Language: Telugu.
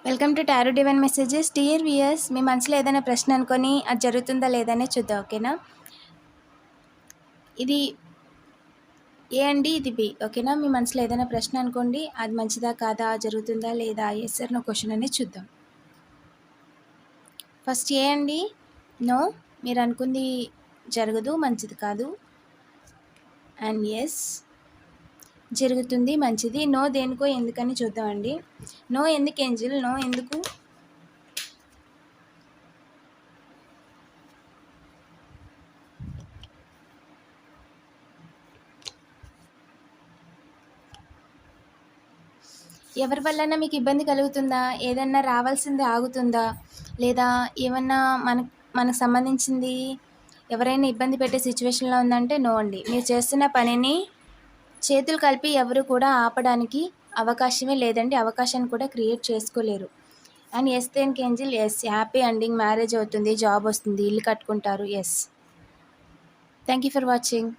Welcome to tarot divine messages. Dear viewers, మీ మనసులో ఏదైనా ప్రశ్న అనుకొని అది జరుగుతుందా లేదనే చూద్దాం, ఓకేనా? ఇది ఏ అండి, ఇది బి, ఓకేనా? మీ మనసులో ఏదైనా ప్రశ్న అనుకోండి, అది మంచిదా కాదా, జరుగుతుందా లేదా, ఎస్ ఆర్ నో క్వశ్చన్ అనేది చూద్దాం. ఫస్ట్ ఏ అండి, నో, మీరు అనుకుంది జరగదు, మంచిది కాదు. అండ్ ఎస్, జరుగుతుంది, మంచిది. నో దేనికో ఎందుకని చూద్దామండి. నో ఎందుకు ఏంజిల్, నో ఎందుకు? ఎవరి వల్లైనా మీకు ఇబ్బంది కలుగుతుందా? ఏదన్నా రావాల్సింది ఆగుతుందా? లేదా ఏమన్నా మనకు సంబంధించింది ఎవరైనా ఇబ్బంది పెట్టే సిచ్యువేషన్లో ఉందంటే నో అండి. మీరు చేస్తున్న పనిని చేతులు కలిపి ఎవరు కూడా ఆపడానికి అవకాశమే లేదండి. అవకాశాన్ని కూడా క్రియేట్ చేసుకోలేరు. అండ్ ఎస్ దేనికి angel, yes, happy ending, marriage అవుతుంది, జాబ్ వస్తుంది, ఇల్లు కట్టుకుంటారు. Yes. Thank you for watching.